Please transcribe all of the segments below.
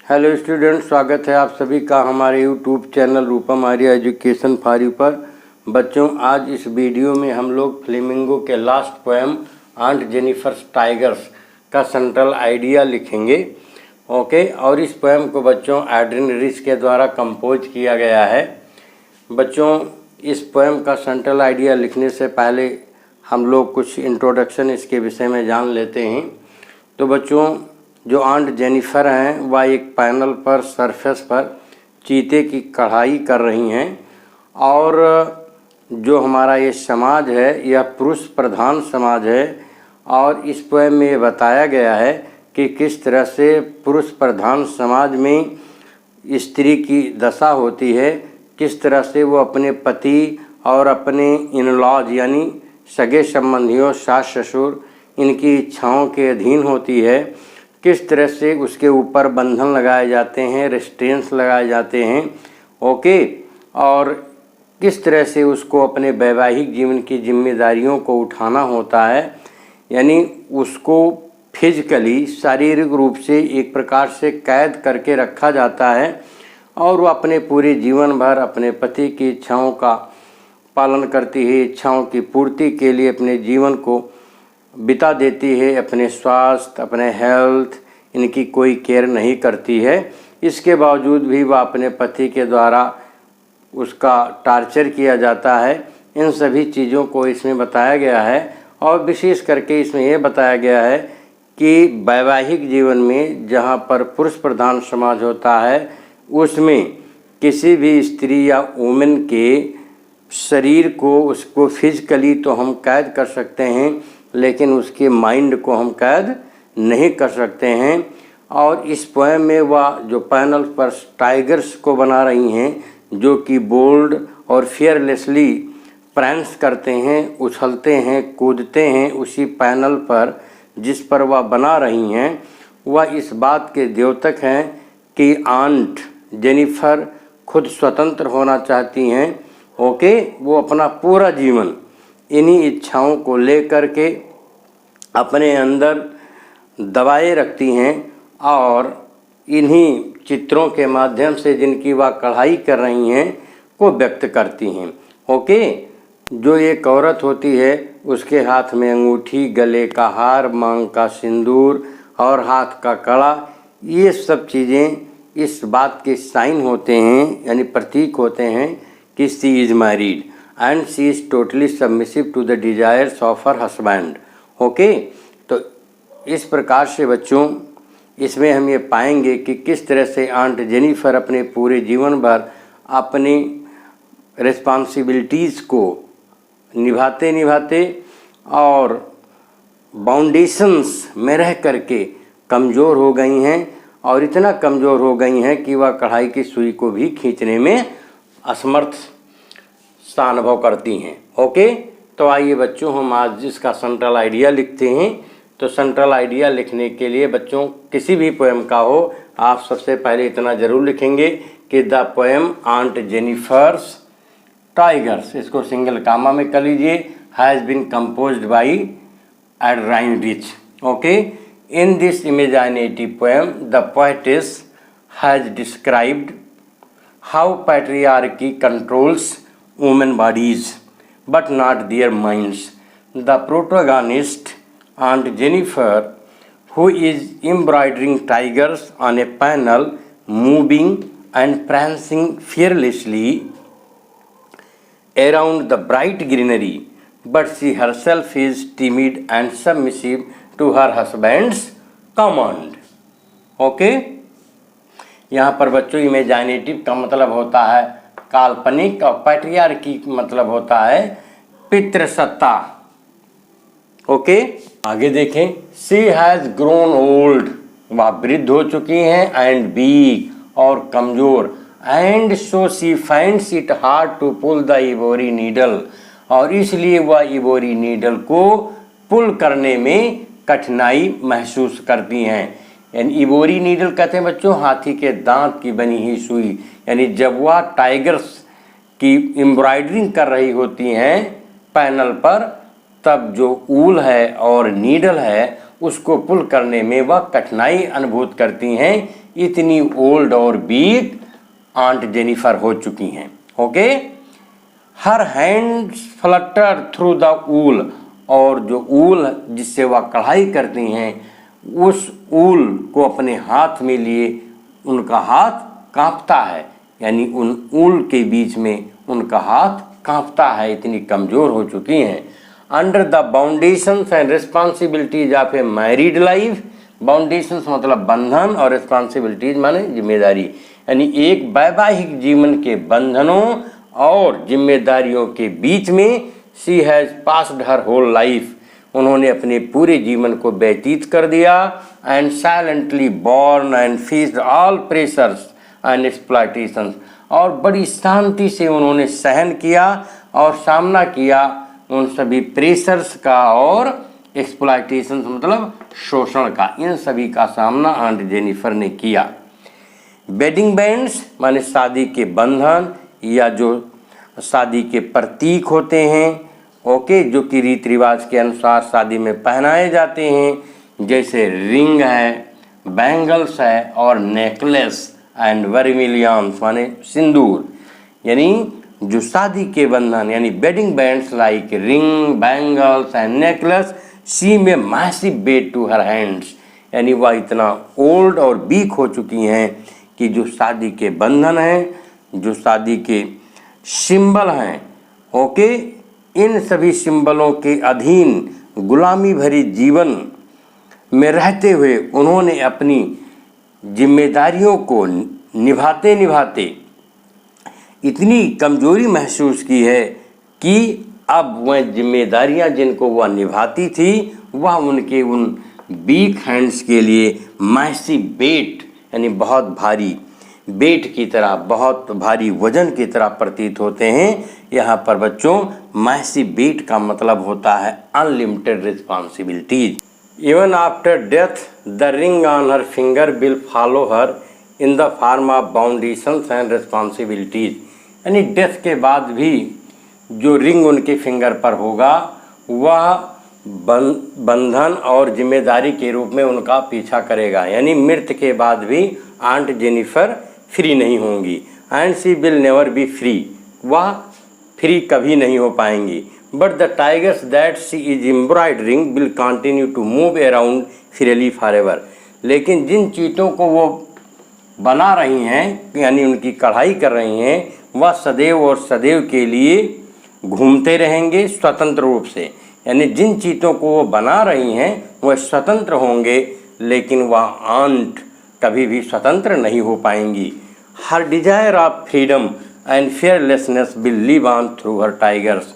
Hello student, स्वागत है आप सभी का हमारे YouTube channel Rupam Arya education for you पर। बच्चों, आज इस वीडियो में हम लोग फ्लेमिंगो के last poem aunt Jennifer tigers का सेंट्रल आइडिया लिखेंगे। ओके, और इस पोएम को बच्चों एड्रिन रिच के द्वारा कंपोज किया गया है। बच्चों, इस पोएम का सेंट्रल आइडिया लिखने से पहले हम लोग कुछ इंट्रोडक्शन इसके विषय में जान लेते हैं। तो बच्चों, जो आंट जेनिफर हैं वह एक पैनल पर सरफेस पर चीते की कढ़ाई कर रही हैं, और जो हमारा ये समाज है यह पुरुष प्रधान समाज है। और इस पोएम में ये बताया गया है कि किस तरह से पुरुष प्रधान समाज में स्त्री की दशा होती है, किस तरह से वो अपने पति और अपने इन-लॉज यानी सगे संबंधियों, सास ससुर, इनकी इच्छाओं के अधीन होती है, किस तरह से उसके ऊपर बंधन लगाए जाते हैं, रेस्ट्रेंट्स लगाए जाते हैं। ओके, और किस तरह से उसको अपने वैवाहिक जीवन की जिम्मेदारियों को उठाना होता है, यानी उसको फिजिकली शारीरिक रूप से एक प्रकार से कैद करके रखा जाता है, और वो अपने पूरे जीवन भर अपने पति की इच्छाओं का पालन करती है, इच्छाओं की पूर्ति के लिए अपने जीवन को बिता देती है, अपने स्वास्थ्य, अपने हेल्थ, इनकी कोई केयर नहीं करती है। इसके बावजूद भी वह अपने पति के द्वारा उसका टार्चर किया जाता है। इन सभी चीज़ों को इसमें बताया गया है, और विशेष करके इसमें यह बताया गया है कि वैवाहिक जीवन में जहाँ पर पुरुष प्रधान समाज होता है उसमें किसी भी स्त्री या वुमेन के शरीर को, उसको फिजिकली तो हम कैद कर सकते हैं, लेकिन उसके माइंड को हम कैद नहीं कर सकते हैं। और इस पोएम में वह जो पैनल पर टाइगर्स को बना रही हैं, जो कि बोल्ड और फियरलेसली प्रैंक्स करते हैं, उछलते हैं, कूदते हैं उसी पैनल पर जिस पर वह बना रही हैं, वह इस बात के द्योतक हैं कि आंट जेनिफर खुद स्वतंत्र होना चाहती हैं। ओके, वो अपना पूरा जीवन इन्हीं इच्छाओं को लेकर के अपने अंदर दबाए रखती हैं, और इन्हीं चित्रों के माध्यम से जिनकी वह कढ़ाई कर रही हैं को व्यक्त करती हैं। ओके, जो एक औरत होती है उसके हाथ में अंगूठी, गले का हार, मांग का सिंदूर और हाथ का कड़ा, ये सब चीज़ें इस बात के साइन होते हैं, यानी प्रतीक होते हैं कि she is married and she is totally submissive to the desires of her husband. Okay, तो इस प्रकार से बच्चों इसमें हम ये पाएंगे कि किस तरह से आंट जेनिफर अपने पूरे जीवन भर अपनी रिस्पॉन्सिबिलिटीज़ को निभाते निभाते और बाउंडेशंस में रह करके कमज़ोर हो गई हैं, और इतना कमज़ोर हो गई हैं कि वह कढ़ाई की सुई को भी खींचने में असमर्थ सा अनुभव करती हैं। ओके, तो आइए बच्चों हम आज इसका सेंट्रल आइडिया लिखते हैं। तो सेंट्रल आइडिया लिखने के लिए बच्चों किसी भी पोएम का हो, आप सबसे पहले इतना ज़रूर लिखेंगे कि the poem aunt Jennifer's tigers, इसको सिंगल कामा में कर लीजिए, has been composed by Adrienne Rich. Okay, in this imaginative poem the poetess has described how patriarchy controls women bodies but not their minds. The protagonist, Aunt Jennifer, who is embroidering tigers on a panel, moving and prancing fearlessly around the bright greenery, but she herself is timid and submissive to her husband's command. Okay? यहाँ पर बच्चों imaginative का मतलब होता है काल्पनिक, और patriarchy मतलब होता है पितृसत्ता। ओके, आगे देखें, शी हैज़ ग्रोन ओल्ड, वह वृद्ध हो चुकी हैं, एंड वीक और कमज़ोर, and so she finds it hard to pull the ivory needle, और इसलिए वह इवोरी नीडल को पुल करने में कठिनाई महसूस करती हैं। यानी इवोरी नीडल कहते हैं बच्चों हाथी के दांत की बनी हुई सुई, यानी जब वह टाइगर्स की एम्ब्रॉयडरिंग कर रही होती हैं पैनल पर, तब जो ऊल है और नीडल है उसको पुल करने में वह कठिनाई अनुभूत करती हैं। इतनी ओल्ड और वीक आंट जेनिफर हो चुकी हैं। Okay, her hands flutter through the wool, और जो ऊल जिससे वह कढ़ाई करती हैं उस ऊल को अपने हाथ में लिए उनका हाथ कांपता है, यानी उन ऊल के बीच में उनका हाथ कांपता है, इतनी कमज़ोर हो चुकी हैं। Under the बाउंडेशंस and responsibilities of A married life, बाउंडेशंस मतलब बंधन और रिस्पॉन्सिबिलिटीज माने जिम्मेदारी, यानी एक वैवाहिक जीवन के बंधनों और जिम्मेदारियों के बीच में she has passed her whole life, उन्होंने अपने पूरे जीवन को व्यतीत कर दिया। And silently borne and faced all pressures and exploitations, और बड़ी शांति से उन्होंने सहन किया और सामना किया उन सभी प्रेशर्स का और एक्सप्लॉयटेशंस मतलब शोषण का, इन सभी का सामना आंट जेनिफर ने किया। वेडिंग बैंड्स माने शादी के बंधन या जो शादी के प्रतीक होते हैं, ओके, जो कि रीति रिवाज के अनुसार शादी में पहनाए जाते हैं, जैसे रिंग है, बैंगल्स है और नेकलेस एंड वर्मिलियंस माने सिंदूर, यानी जो शादी के बंधन यानी wedding bands like ring, bangles and necklace seem massive weight to her hands, यानी वह इतना ओल्ड और वीक हो चुकी हैं कि जो शादी के बंधन हैं, जो शादी के सिंबल हैं, ओके, इन सभी सिंबलों के अधीन गुलामी भरी जीवन में रहते हुए उन्होंने अपनी जिम्मेदारियों को निभाते निभाते इतनी कमजोरी महसूस की है कि अब वह जिम्मेदारियां जिनको वह निभाती थी वह उनके उन वीक हैंड्स के लिए मैसिव वेट यानी बहुत भारी वेट की तरह, बहुत भारी वजन की तरह प्रतीत होते हैं। यहाँ पर बच्चों मैसिव वेट का मतलब होता है unlimited responsibilities. Even after death the ring on her finger will follow her in the form of बाउंडेशंस and responsibilities, यानी डेथ के बाद भी जो रिंग उनके फिंगर पर होगा वह बंधन और जिम्मेदारी के रूप में उनका पीछा करेगा, यानी मृत्यु के बाद भी आंट जेनिफर फ्री नहीं होंगी। And she will never be free, वह फ्री कभी नहीं हो पाएंगी। But the tigers that she is embroidering will continue to move around freely forever, लेकिन जिन चीज़ों को वो बना रही हैं यानी उनकी कढ़ाई कर रही हैं वह सदैव और सदैव के लिए घूमते रहेंगे स्वतंत्र रूप से, यानी जिन चीज़ों को वो बना रही हैं वह स्वतंत्र होंगे लेकिन वह आंट कभी भी स्वतंत्र नहीं हो पाएंगी। Her desire of freedom and fearlessness will live on through her tigers,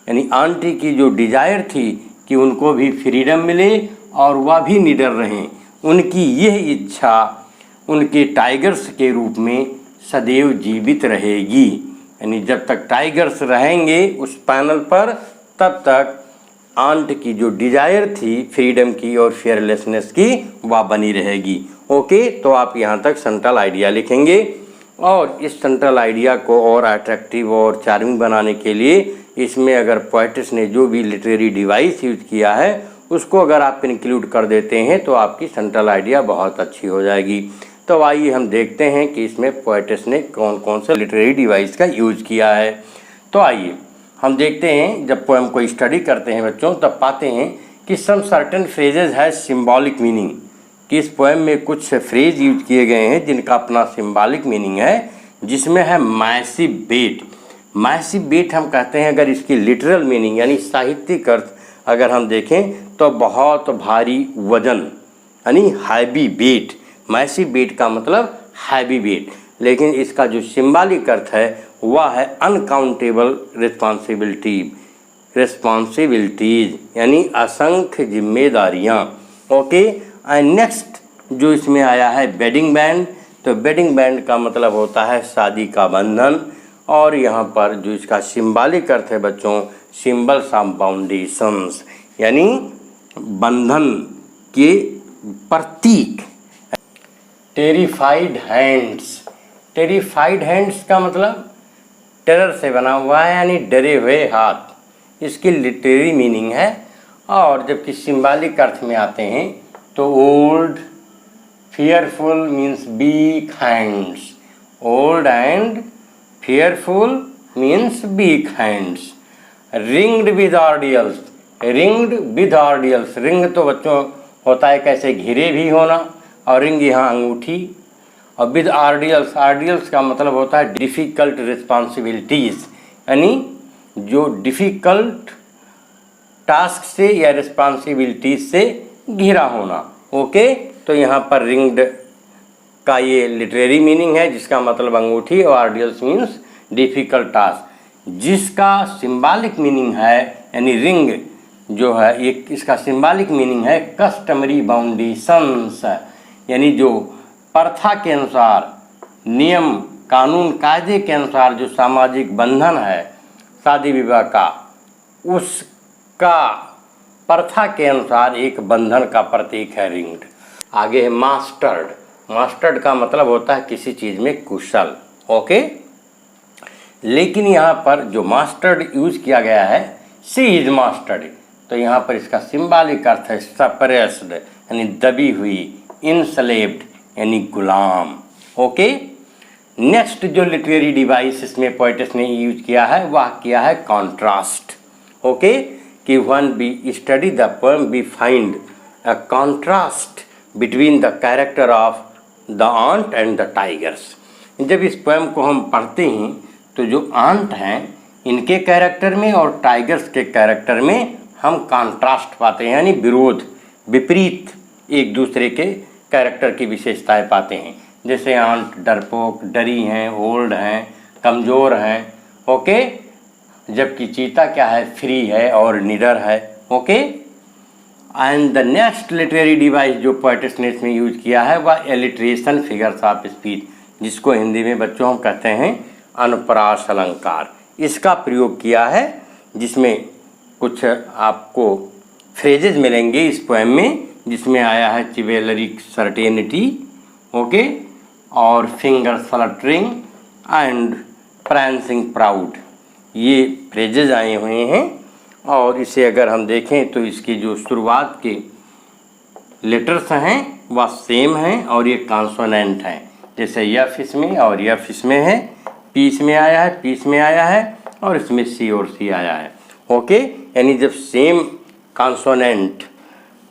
यानी आंटी की जो डिजायर थी कि उनको भी फ्रीडम मिले और वह भी निडर रहें, उनकी यह इच्छा उनके टाइगर्स के रूप में सदैव जीवित रहेगी, यानी जब तक टाइगर्स रहेंगे उस पैनल पर तब तक आंट की जो डिजायर थी फ्रीडम की और फेयरलेसनेस की वह बनी रहेगी। ओके, तो आप यहाँ तक सेंट्रल आइडिया लिखेंगे और इस सेंट्रल आइडिया को और अट्रैक्टिव और चार्मिंग बनाने के लिए इसमें अगर पोएटिस ने जो भी लिटरेरी डिवाइस यूज किया है उसको अगर आप इंक्लूड कर देते हैं तो आपकी सेंट्रल आइडिया बहुत अच्छी हो जाएगी। तो आइए हम देखते हैं कि इसमें पोएटिस ने कौन कौन से लिटरेरी डिवाइस का यूज किया है। तो आइए हम देखते हैं, जब पोएम को स्टडी करते हैं बच्चों तब पाते हैं कि सम सर्टेन फ्रेजेज है सिम्बॉलिक मीनिंग, कि इस पोएम में कुछ फ्रेज यूज किए गए हैं जिनका अपना सिम्बॉलिक मीनिंग है, जिसमें है मैसिव वेट। मैसिव वेट हम कहते हैं अगर इसकी लिटरल मीनिंग यानी साहित्यिक अर्थ अगर हम देखें तो बहुत भारी वजन यानी हैवी वेट। मैसिव वेट का मतलब हैवी वेट, लेकिन इसका जो सिम्बॉलिक अर्थ है वह है अनकाउंटेबल रिस्पॉन्सिबिलिटीज यानी असंख्य जिम्मेदारियाँ। ओके, एंड नेक्स्ट जो इसमें आया है वेडिंग बैंड, तो वेडिंग बैंड का मतलब होता है शादी का बंधन, और यहाँ पर जो इसका सिम्बॉलिक अर्थ है बच्चों सिम्बल्स ऑफ बाउंडेशंस यानी बंधन के प्रतीक। टेरिफाइड हैंड्स, टेरिफाइड हैंड्स का मतलब टेरर से बना हुआ है यानी डरे हुए हाथ, इसकी लिटरेरी मीनिंग है। और जबकि सिम्बॉलिक अर्थ में आते हैं तो old, fearful means be kind. Old and fearful means be kind. Ringed with ordeals. Ringed with ordeals. Ring तो बच्चों होता है कैसे घिरे भी होना, और रिंग यहाँ अंगूठी। और विद आर्डियल्स, आर्डियल्स का मतलब होता है डिफ़िकल्ट रिस्पॉन्सिबिलिटीज़, यानी जो डिफ़िकल्ट टास्क से या रिस्पॉन्सिबिलिटीज से घिरा होना। ओके, तो यहाँ पर रिंग्ड का ये लिटरेरी मीनिंग है, जिसका मतलब अंगूठी, और आर्डियल्स मीन्स डिफ़िकल्ट टास्क। जिसका सिंबॉलिक मीनिंग है, यानी रिंग जो है ये, इसका सिंबॉलिक मीनिंग है कस्टमरी बाउंडेशंस, यानी जो प्रथा के अनुसार, नियम कानून कायदे के अनुसार जो सामाजिक बंधन है शादी विवाह का, उसका प्रथा के अनुसार एक बंधन का प्रतीक है रिंग्ड। आगे है मास्टर्ड। मास्टर्ड का मतलब होता है किसी चीज़ में कुशल। ओके, लेकिन यहाँ पर जो मास्टर्ड यूज किया गया है, सी इज मास्टर्ड, तो यहाँ पर इसका सिंबॉलिक अर्थ है सप्रेस्ड, यानी दबी हुई, इनस्लेव्ड यानी गुलाम। ओके, नेक्स्ट जो लिटरेरी डिवाइस इसमें पोएट्स ने यूज किया है वह किया है कॉन्ट्रास्ट। ओके, कि one be study the poem be find a contrast between the character of the aunt and the tigers. जब इस पोएम को हम पढ़ते हैं तो जो आंट हैं इनके कैरेक्टर में और टाइगर्स के कैरेक्टर में हम कॉन्ट्रास्ट पाते हैं, यानी विरोध, विपरीत एक दूसरे के कैरेक्टर की विशेषताएं पाते हैं। जैसे आंट डरपोक, डरी हैं, ओल्ड हैं, कमज़ोर हैं। ओके, जबकि चीता क्या है, फ्री है और निडर है। Okay, and the next literary device जो पोएट्स ने इसमें यूज किया है वह एलिट्रेशन फिगर्स ऑफ स्पीच, जिसको हिंदी में बच्चों हम कहते हैं अनुप्रास अलंकार। इसका प्रयोग किया है, जिसमें कुछ आपको फ्रेजेज मिलेंगे इस पोएम में, जिसमें आया है चिवेलरिक सर्टेनिटी, ओके, और finger fluttering and prancing proud, ये फ्रेजेज आए हुए हैं। और इसे अगर हम देखें तो इसकी जो शुरुआत के लेटर्स हैं वह सेम हैं और ये कॉन्सोनेंट हैं। जैसे यफ इसमें और यफ इसमें है, पी इसमें आया है, पी इसमें आया है और इसमें सी और सी आया है। ओके, यानी जब सेम कॉन्सोनेंट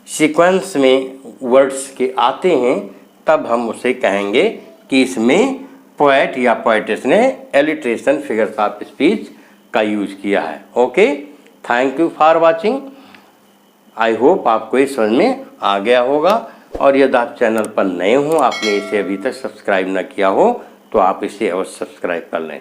सीक्वेंस में वर्ड्स के आते हैं तब हम उसे कहेंगे कि इसमें पोएट या पोएटेस ने एलिट्रेशन फिगर्स ऑफ स्पीच का यूज किया है। Okay, thank you for watching. I hope आपको ये समझ में आ गया होगा, और यदि आप चैनल पर नए हों, आपने इसे अभी तक सब्सक्राइब न किया हो तो आप इसे अवश्य सब्सक्राइब कर लें।